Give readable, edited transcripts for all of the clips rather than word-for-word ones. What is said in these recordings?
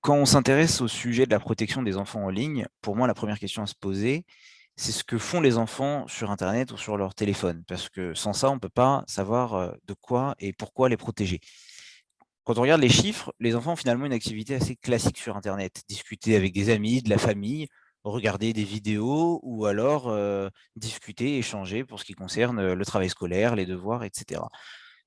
Quand on s'intéresse au sujet de la protection des enfants en ligne, pour moi, la première question à se poser, c'est ce que font les enfants sur internet ou sur leur téléphone. Parce que sans ça, on ne peut pas savoir, de quoi et pourquoi les protéger. Quand on regarde les chiffres, les enfants ont finalement une activité assez classique sur internet. Discuter avec des amis, de la famille, regarder des vidéos ou alors, discuter, échanger pour ce qui concerne, le travail scolaire, les devoirs et cetera.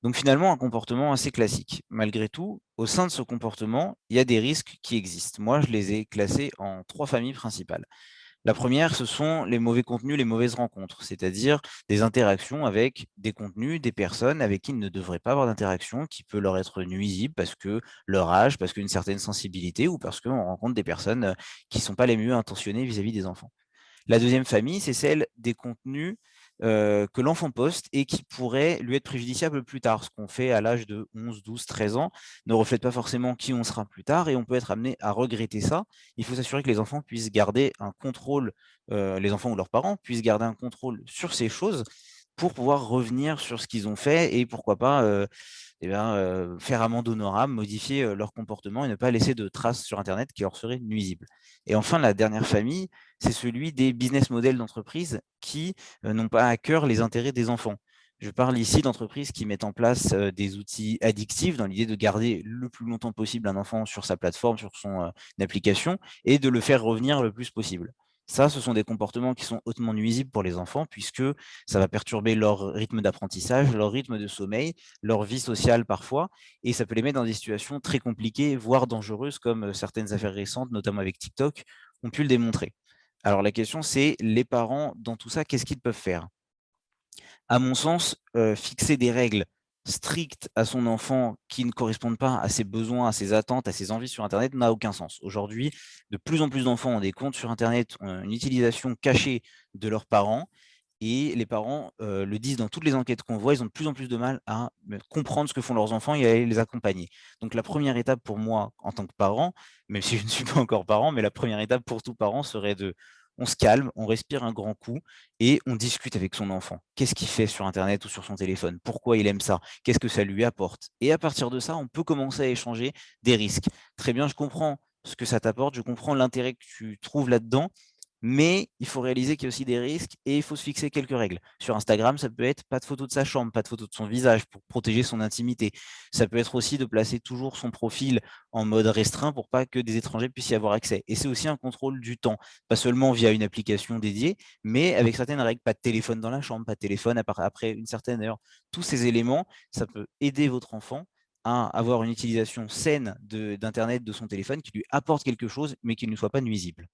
Donc finalement, un comportement assez classique. Malgré tout, au sein de ce comportement, il y a des risques qui existent. Moi, je les ai classés en 3 familles principales. La première, ce sont les mauvais contenus, les mauvaises rencontres, c'est-à-dire des interactions avec des contenus, des personnes avec qui ils ne devraient pas avoir d'interaction, qui peut leur être nuisible parce que leur âge, parce qu'une certaine sensibilité ou parce qu'on rencontre des personnes, qui ne sont pas les mieux intentionnées vis-à-vis des enfants. La deuxième famille, c'est celle des contenus, que l'enfant poste et qui pourraient lui être préjudiciables plus tard. Ce qu'on fait à l'âge de 11, 12, 13 ans ne reflète pas forcément qui on sera plus tard et on peut être amené à regretter ça. Il faut s'assurer que les enfants puissent garder un contrôle, les enfants ou leurs parents puissent garder un contrôle sur ces choses pour pouvoir revenir sur ce qu'ils ont fait et pourquoi pas, faire amende honorable, modifier, leur comportement et ne pas laisser de traces sur internet qui leur seraient nuisibles. Et enfin, la dernière famille, c'est celui des business models d'entreprises qui, n'ont pas à cœur les intérêts des enfants. Je parle ici d'entreprises qui mettent en place, des outils addictifs dans l'idée de garder le plus longtemps possible un enfant sur sa plateforme, sur son, application et de le faire revenir le plus possible. Ça, ce sont des comportements qui sont hautement nuisibles pour les enfants puisque ça va perturber leur rythme d'apprentissage, leur rythme de sommeil, leur vie sociale parfois et ça peut les mettre dans des situations très compliquées, voire dangereuses comme, certaines affaires récentes, notamment avec TikTok, ont pu le démontrer. Alors la question c'est, les parents dans tout ça, qu'est-ce qu'ils peuvent faire? À mon sens, fixer des règles strictes à son enfant qui ne correspondent pas à ses besoins, à ses attentes, à ses envies sur internet n'a aucun sens. Aujourd'hui, de plus en plus d'enfants ont des comptes sur internet, ont une utilisation cachée de leurs parents et les parents, le disent dans toutes les enquêtes qu'on voit, ils ont de plus en plus de mal à comprendre ce que font leurs enfants et à les accompagner. Donc la première étape pour moi, en tant que parent, même si je ne suis pas encore parent, mais la première étape pour tout parent serait de on se calme, on respire un grand coup et on discute avec son enfant. Qu'est-ce qu'il fait sur internet ou sur son téléphone? Pourquoi il aime ça? Qu'est-ce que ça lui apporte? Et à partir de ça, on peut commencer à échanger des risques. Très bien, je comprends ce que ça t'apporte, je comprends l'intérêt que tu trouves là-dedans, mais il faut réaliser qu'il y a aussi des risques et il faut se fixer quelques règles. Sur Instagram, ça peut être pas de photo de sa chambre, pas de photo de son visage pour protéger son intimité. Ça peut être aussi de placer toujours son profil en mode restreint pour pas que des étrangers puissent y avoir accès. Et c'est aussi un contrôle du temps, pas seulement via une application dédiée, mais avec certaines règles. Pas de téléphone dans la chambre, pas de téléphone après une certaine heure. Tous ces éléments, ça peut aider votre enfant à avoir une utilisation saine d'Internet, de son téléphone, qui lui apporte quelque chose, mais qui ne soit pas nuisible.